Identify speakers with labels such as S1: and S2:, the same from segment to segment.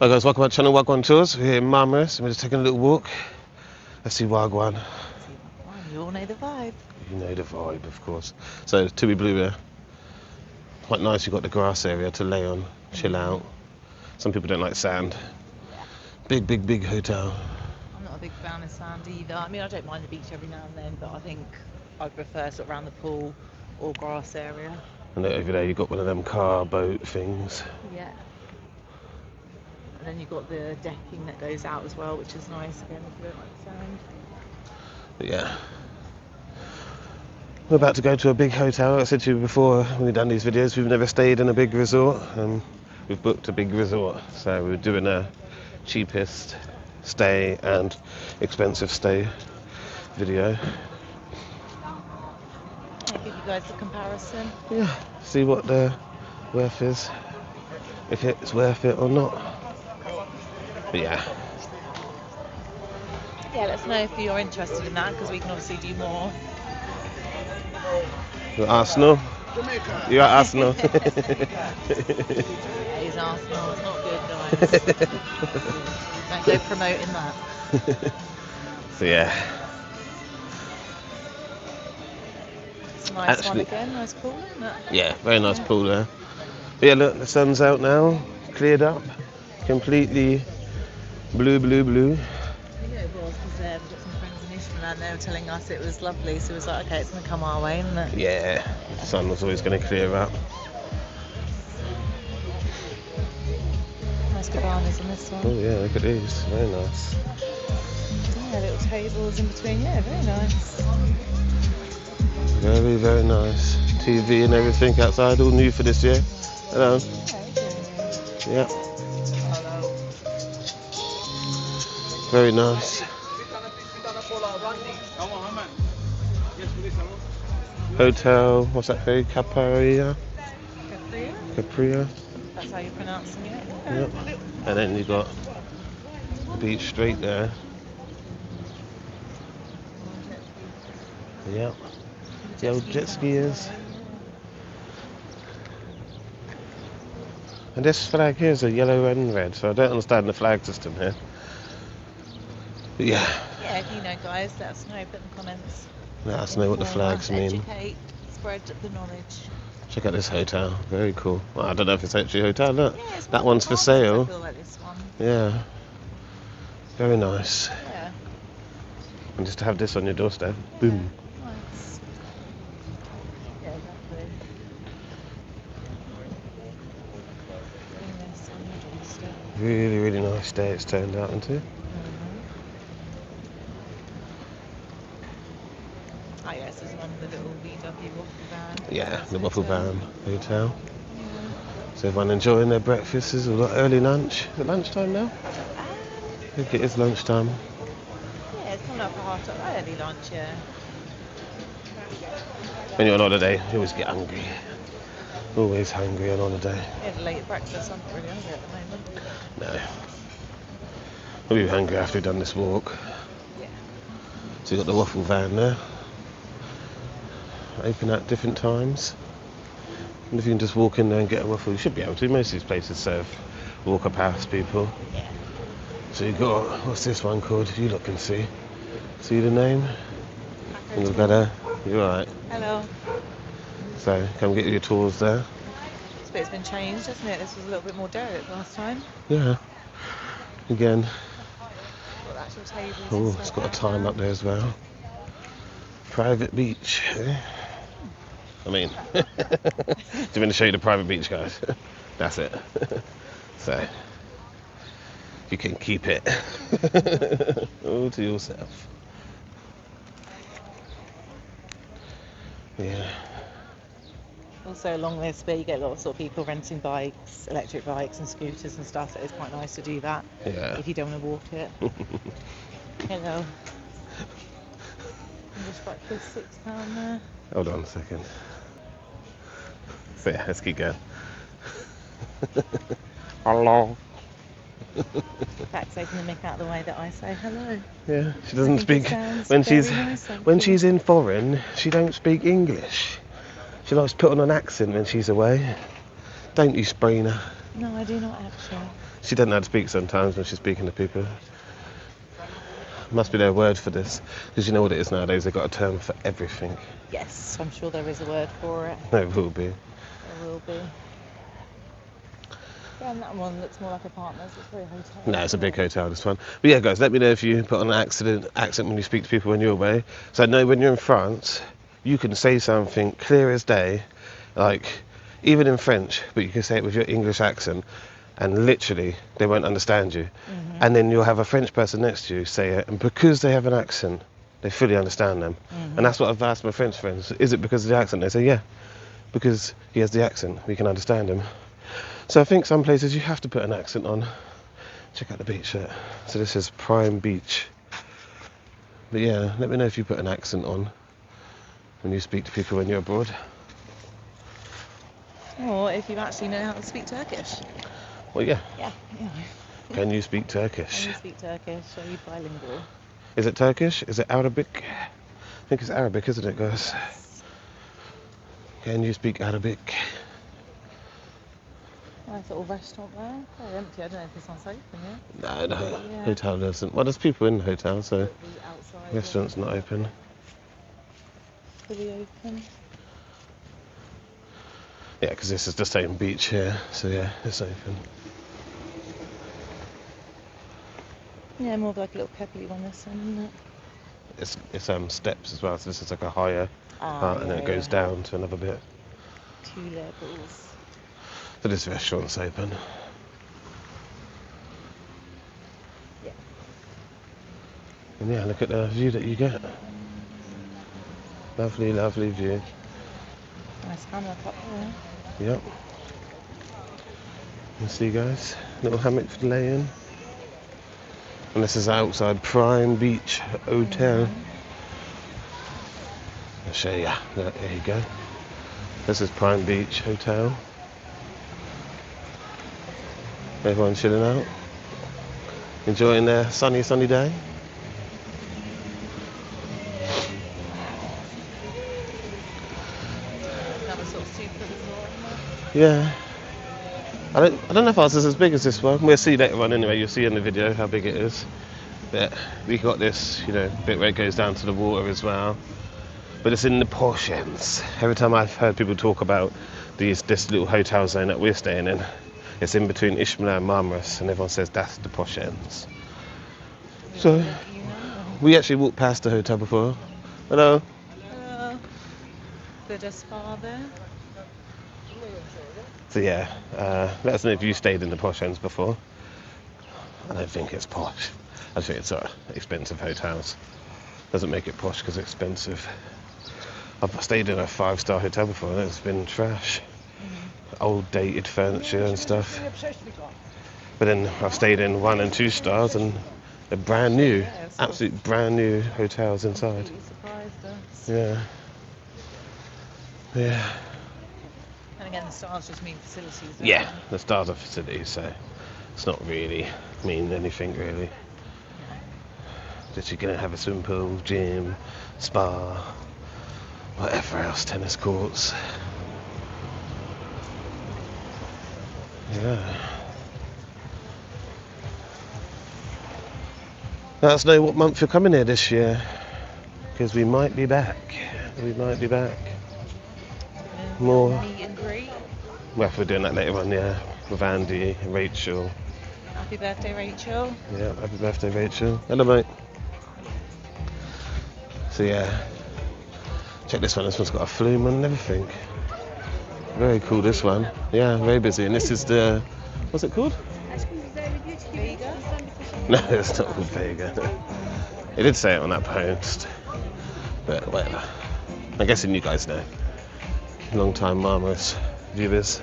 S1: Hi guys, welcome back to channel Wagwan Tours. We're here in Marmaris and we're just taking a little walk. Let's see Wagwan.
S2: You all know the vibe.
S1: You know the vibe, of course. So, Tui Blue here. Quite nice, you've got the grass area to lay on, chill out. Some people don't like sand. Big hotel.
S2: I'm not a big fan of sand either. I mean, I don't mind the beach every now and then, but I think I'd prefer sort of around the pool or grass area.
S1: And over there you've got one of them car boat things.
S2: Yeah. And then you've got the decking that goes out as well, which is nice again if you don't like the sand.
S1: But yeah. We're about to go to a big hotel. Like I said to you before when we've done these videos, we've never stayed in a big resort. We've booked a big resort. So we're doing a cheapest stay and expensive stay video.
S2: I'll give you guys a comparison.
S1: Yeah, see what the worth is. If it's worth it or not. But yeah.
S2: Yeah, let us know if you're interested in that, because we can obviously do more.
S1: You're Arsenal? You're at Arsenal.
S2: Yeah, he's Arsenal. It's not good, guys. Don't go promoting that.
S1: So yeah.
S2: It's a nice one again. Nice pool, isn't it?
S1: Yeah, very nice pool there. But yeah, look, the sun's out now. Cleared up. Completely blue.
S2: Yeah, it was, because we've got some friends in Ishmael and they were telling us it was lovely, so it was like, okay, it's going to come our way, isn't it?
S1: Yeah, the sun was always going to clear up.
S2: Nice cabanas in this one.
S1: Oh yeah, look at these, very nice.
S2: Yeah, little tables in between, yeah, very nice.
S1: Very nice. TV and everything outside, all new for this year. Hello. Yeah. Very nice. Hotel, what's that called? Capria? Capria.
S2: That's how you're pronouncing it.
S1: Yep. And then you got beach straight there. Yep. The old jet skiers. And this flag here is a yellow and red, so I don't understand the flag system here. But yeah.
S2: Yeah, if you know, guys, let us know. Put in the comments.
S1: Let us know what the flags mean.
S2: Educate, spread the knowledge.
S1: Check out this hotel, very cool. Well, I don't know if it's actually a hotel, look.
S2: Yeah,
S1: that one's for sale.
S2: I feel like this one.
S1: Yeah. Very nice.
S2: Yeah.
S1: And just to have this on your doorstep, boom.
S2: Nice. Yeah, exactly. Nice on your doorstep.
S1: Really nice day it's turned out into.
S2: Oh yeah, this is one of the little VW waffle van.
S1: Yeah, the waffle van hotel. So everyone enjoying their breakfasts or early lunch. Is it lunchtime now? I think it is lunchtime.
S2: Yeah, it's coming up for half time. Early lunch, yeah.
S1: When you're on holiday, you always get hungry. Always hungry on holiday.
S2: We had a late breakfast, I'm not really hungry at the moment.
S1: No. We'll be hungry after we've done this walk.
S2: Yeah.
S1: So you've got the waffle van there. Open at different times. And if you can just walk in there and get a waffle, you should be able to. Most of these places serve walker pass people.
S2: Yeah.
S1: So you've got, what's this one called? You look and see. See the name? And you've got a, you're right.
S2: Hello.
S1: So come get your tours there.
S2: This bit's been changed, hasn't it? This was a little bit more derelict last time.
S1: Yeah. Again.
S2: Got the actual tables.
S1: Oh, it's got a time up there as well. Private beach. Eh? I mean, do you want me to show you the private beach, guys? That's it. So, you can keep it all to yourself. Yeah.
S2: Also along this bit you get a lot of sort of people renting bikes, electric bikes and scooters and stuff, so it's quite nice to do that.
S1: Yeah.
S2: If you don't want to walk it. Hello. English breakfast, £6 there.
S1: Hold on a second. So yeah, let's keep going. Hello.
S2: That's taking the mick out of the way that I say hello.
S1: Yeah, she doesn't speak
S2: nice,
S1: when she's in foreign. She don't speak English. She likes to put on an accent when she's away. Don't you, Sprina?
S2: No, I do not actually.
S1: She doesn't know how to speak sometimes when she's speaking to people. Must be their word for this, because you know what it is nowadays. They've got a term for everything.
S2: Yes, I'm sure there is a word for it.
S1: There will be.
S2: There will be. Yeah, and that one looks more like apartments. It's very hotel.
S1: No, it's a big hotel, this one. But yeah, guys, let me know if you put on an accent when you speak to people when you're away. So I know when you're in France, you can say something clear as day, like even in French, but you can say it with your English accent, and literally they won't understand you. And then you'll have a French person next to you say it, and because they have an accent, they fully understand them. And that's what I've asked my French friends. Is it because of the accent? They say, yeah, because he has the accent, we can understand him. So I think some places you have to put an accent on. Check out the beach shirt. So this is Prime Beach. But yeah, let me know if you put an accent on when you speak to people when you're abroad.
S2: Or if you actually know how to speak Turkish.
S1: Well, yeah.
S2: Yeah.
S1: Can you speak Turkish?
S2: Can you speak Turkish? Are you bilingual?
S1: Is it Turkish? Is it Arabic? I think it's Arabic, isn't it, guys? Can you speak Arabic?
S2: Nice little restaurant there. Very empty. I don't know if this one's open yet.
S1: No, no.
S2: Yeah.
S1: Hotel doesn't. Well, there's people in the hotel, so
S2: The outside
S1: restaurant's not open.
S2: fully open.
S1: Yeah, because this is the same beach here, so yeah, it's open.
S2: Yeah, more of like a little pebbly one this one, isn't it?
S1: It's steps as well, so this is like a higher part, and then it goes down to another bit.
S2: 2 levels.
S1: So this restaurant's open.
S2: Yeah.
S1: And yeah, look at the view that you get. Lovely, lovely view.
S2: Nice hammock up there.
S1: Yep. You see, guys, little hammock for the lay-in. And this is outside Prime Beach Hotel. I'll show you. There you go. This is Prime Beach Hotel. Everyone chilling out, enjoying their sunny day.
S2: Another sort of super resort.
S1: Yeah. I don't know if ours is as big as this one. We'll see later on anyway. You'll see in the video how big it is. But we got this, bit where it goes down to the water as well. But it's in the posh ends. Every time I've heard people talk about this little hotel zone that we're staying in, it's in between Ishmael and Marmaris, and everyone says that's the posh ends. So we actually walked past the hotel before. Hello.
S2: Hello. Good spa there.
S1: So yeah, let us know if you stayed in the posh ends before. I don't think it's posh. I think it's expensive hotels. Doesn't make it posh because it's expensive. I've stayed in a 5-star hotel before and it's been trash. Old dated furniture and stuff. But then I've stayed in 1 and 2 stars and they're brand new, absolute brand new hotels inside.
S2: Surprised us.
S1: Yeah. Yeah.
S2: And again, the stars just mean facilities. Don't
S1: Yeah,
S2: they?
S1: the stars are facilities, so it's not really mean anything really. Just you're gonna have a swimming pool, gym, spa, whatever else, tennis courts. Yeah. Let us know what month you're coming here this year, because we might be back. We might be back. More.
S2: Meet and greet.
S1: Well, we're doing that later on, yeah, with Andy, Rachel.
S2: Happy birthday, Rachel.
S1: Yeah, happy birthday, Rachel. Hello, mate. So yeah, check this one. This one's got a flume and everything. Very cool, this one. Yeah, very busy. And this is the, what's it called?
S2: Vega.
S1: No, it's not called Vega. It did say it on that post, but whatever. I'm guessing you guys know. Long time Marmaris viewers.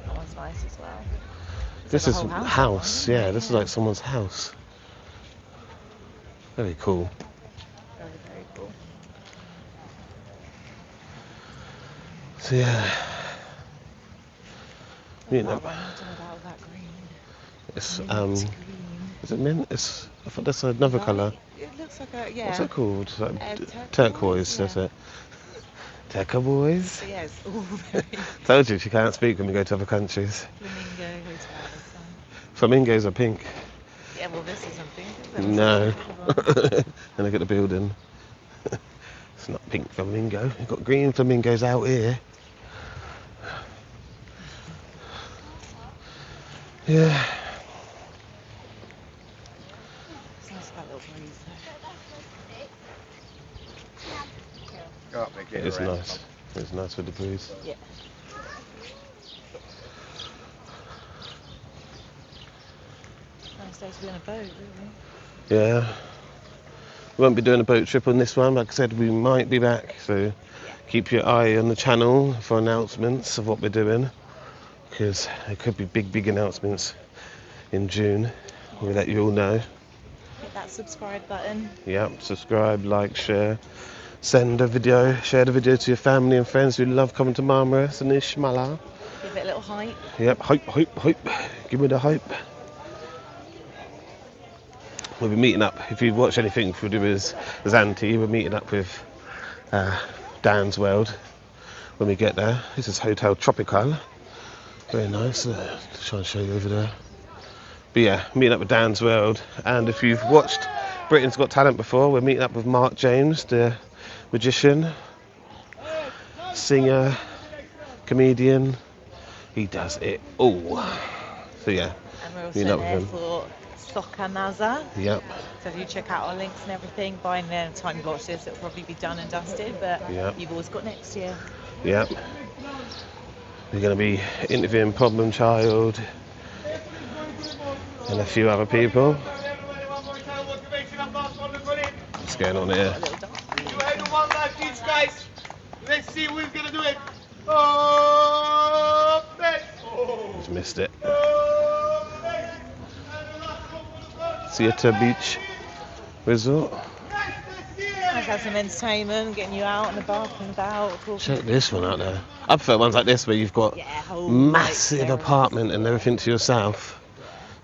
S2: That one's nice as well.
S1: This
S2: the
S1: is
S2: whole
S1: house. Yeah, this is like someone's house. Very cool.
S2: Very, very cool.
S1: So yeah. You know,
S2: That one, I don't know about that green.
S1: it's
S2: Mint green.
S1: is it mint? It's, I thought that's another colour.
S2: It looks like a, yeah.
S1: What's that called? Like
S2: Turquoise,
S1: turquoise,
S2: yeah.
S1: that's it. Tekka boys.
S2: So yeah, it's all very
S1: Told you she can't speak when we go to other countries.
S2: flamingo hotels. So.
S1: Flamingos are pink.
S2: Yeah, well, this isn't pink, is it?
S1: No.
S2: What's it?
S1: And look at the building. It's not pink flamingo. We've got green flamingos out here. Yeah.
S2: It's nice about little breeze though.
S1: It is nice. It's nice with the breeze.
S2: Yeah. Nice day to be on a boat, really.
S1: Yeah. We won't be doing a boat trip on this one. Like I said, we might be back. So keep your eye on the channel for announcements of what we're doing. Because there could be big announcements in June. We'll let you all know.
S2: Hit that subscribe button.
S1: Yep, subscribe, like, share. Send a video, share the video to your family and friends who love coming to Marmaris and Ishmala.
S2: Give it a little hype.
S1: Yep, hype. Give me the hype. We'll be meeting up. If you watch anything we'll do as Auntie, we're meeting up with Dan's World when we get there. This is Hotel Tropical. Very nice. Try and show you over there. But yeah, meeting up with Dan's World. And if you've watched Britain's Got Talent before, we're meeting up with Mark James, the magician, singer, comedian. He does it all. So yeah,
S2: And we're also
S1: meeting up with
S2: there
S1: him.
S2: for Sokanaza.
S1: Yep,
S2: So if you check out our links and everything, by the time you watch this, it'll probably be done and dusted. But
S1: Yep.
S2: you've always got next year.
S1: yep. We're going to be interviewing Problem Child and a few other people. What's going on here?
S2: A little dance.
S3: You had the one like these guys. Let's see who's gonna do it. Oh, next.
S1: Just missed it. Theatre Beach Resort.
S2: Nice to have some entertainment, getting you out and about and about. Talking.
S1: Check this one out there. I prefer ones like this where you've got
S2: Yeah, whole
S1: massive
S2: like, terrace.
S1: apartment and everything to yourself.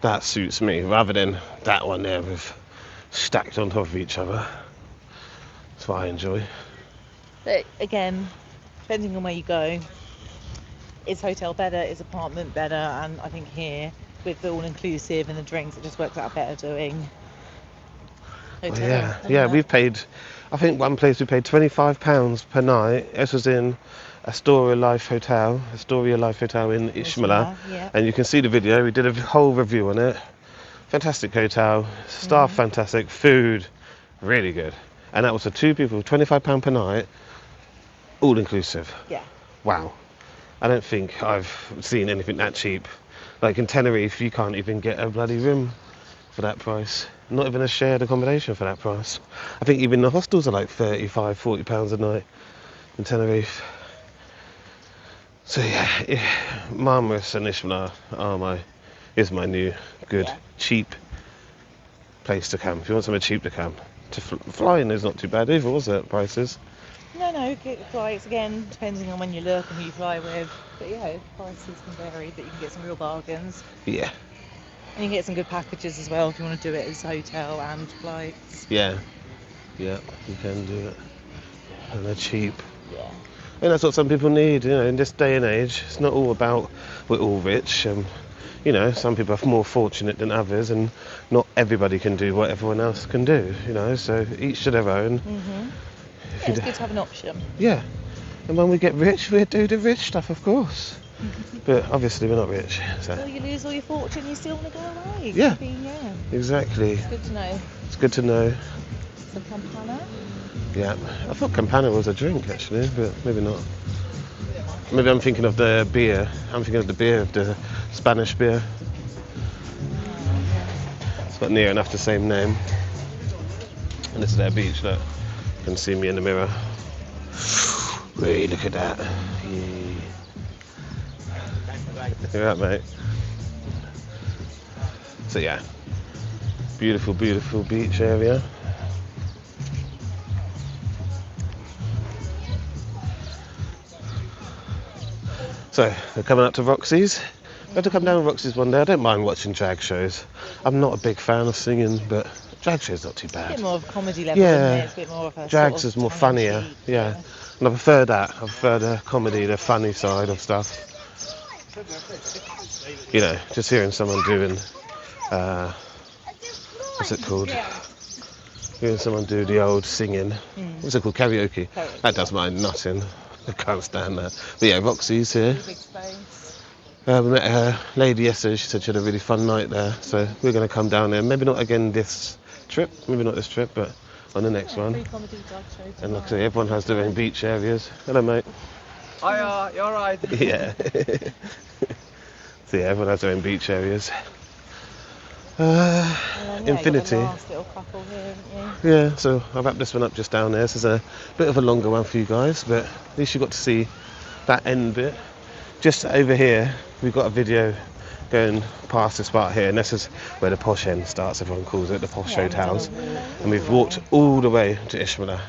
S1: That suits me rather than that one there with stacked on top of each other. That's what I enjoy.
S2: But again, depending on where you go, is hotel better, is apartment better, and I think here with the all-inclusive and the drinks, it just works out better doing hotel.
S1: Yeah,
S2: doesn't
S1: yeah,
S2: it?
S1: we've paid, I think one place we paid £25 per night. This was in Astoria Life Hotel in Ishmala.
S2: Yeah.
S1: And you can see the video, we did a whole review on it. Fantastic hotel, staff fantastic, food really good. And that was for two people, £25 per night, all inclusive.
S2: Yeah.
S1: Wow. I don't think I've seen anything that cheap. Like in Tenerife, you can't even get a bloody room for that price. Not even a shared accommodation for that price. I think even the hostels are like £35-40 a night in Tenerife. So yeah, Marmaris and Ishmala is my new good
S2: Yeah.
S1: cheap place to camp. If you want somewhere cheap to camp, flying is not too bad either, was it? Prices.
S2: No, get flights again, depending on when you look and who you fly with. But yeah, prices can vary, but you can get some real bargains.
S1: Yeah,
S2: And you can get some good packages as well if you want to do it as hotel and flights.
S1: yeah, you can do it, and they're cheap.
S2: Yeah.
S1: And that's what some people need, in this day and age. It's not all about we're all rich. Some people are more fortunate than others, and not everybody can do what everyone else can do. So each to their own.
S2: Yeah, it's good to have an option.
S1: Yeah, and when we get rich, we'll do the rich stuff, of course. But obviously, we're not rich. So
S2: Until you lose all your fortune, you still want to go away.
S1: Yeah.
S2: Yeah.
S1: exactly,
S2: It's good to know.
S1: it's good to know.
S2: Some campana.
S1: Yeah, I thought Campana was a drink actually, but maybe not. Maybe I'm thinking of the beer. I'm thinking of the beer, of the Spanish beer. It's got near enough the same name. And this is their beach, look. You can see me in the mirror. Really, look at that. You're right, mate. So yeah, beautiful beach area. So they're coming up to Roxy's. I have to come down to Roxy's one day. I don't mind watching drag shows. I'm not a big fan of singing, but Drag show's not too
S2: A
S1: bad.
S2: bit more of a comedy level,
S1: Yeah.
S2: isn't it? It's a bit more of a
S1: Drags
S2: sort
S1: is
S2: of
S1: more funnier,
S2: tongue-in-cheek,
S1: yeah. And I prefer that. I prefer the comedy, the funny side of stuff. You know, just hearing someone doing, what's it called? Hearing someone do the old singing. What's it called? Karaoke.
S2: Karaoke,
S1: That does my nutting. I can't stand that. But yeah, Roxy's here.
S2: Big space.
S1: We met her lady yesterday. She said she had a really fun night there. So we're going to come down there. Maybe not again this trip. Maybe not this trip, but on the next one.
S2: Free comedy drag show.
S1: And like I say, everyone has their own beach areas. Hello, mate.
S3: Hiya, you alright?
S1: Yeah. So yeah, everyone has their own beach areas. Infinity.
S2: You've got a last little couple here, haven't you?
S1: Yeah, so I'll wrap this one up just down there. This is a bit of a longer one for you guys, but at least you got to see that end bit. Just over here, we've got a video going past this part here, and this is where the posh end starts, everyone calls it, the posh hotels. And we've walked all the way to Ishmael.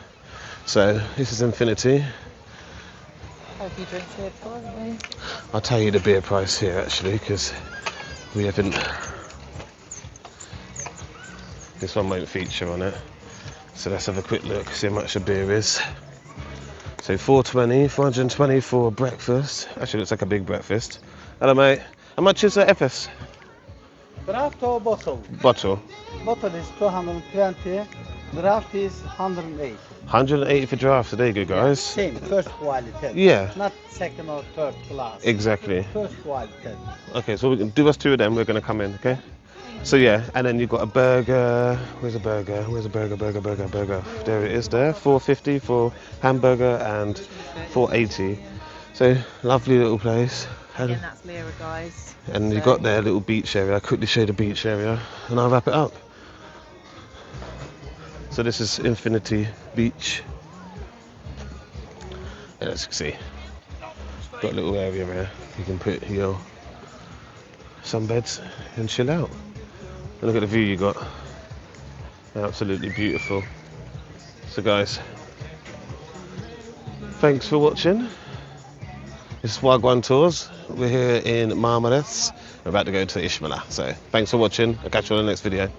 S1: So this is Infinity.
S2: Had a few drinks here before, haven't we?
S1: I'll tell you the beer price here actually, because we haven't. This one won't feature on it. So let's have a quick look, see how much the beer is. So 420 for breakfast. Actually looks like a big breakfast. Hello mate. How much is the FS?
S4: Draft or bottle?
S1: Bottle.
S4: Bottle is 220. Draft is 108.
S1: 180 for draft. There you go guys.
S4: Same, first quality.
S1: Yeah.
S4: Not second or third class.
S1: Exactly.
S4: First quality.
S1: Okay, so we can do us two of them. We're gonna come in, okay? So yeah, and then you've got a burger. Where's a burger? Where's a burger? Burger. There it is. There, 450 for hamburger and 480. So lovely little place.
S2: Again, that's Lyra, guys.
S1: And you got their little beach area. I'll quickly show you the beach area, and I'll wrap it up. So this is Infinity Beach. Yeah, let's see. Got a little area here. You can put your sunbeds and chill out. And look at the view you got. Absolutely beautiful. So guys, thanks for watching. This is Wagwan Tours. We're here in Marmaris. We're about to go to Ishmael. So thanks for watching. I'll catch you on the next video.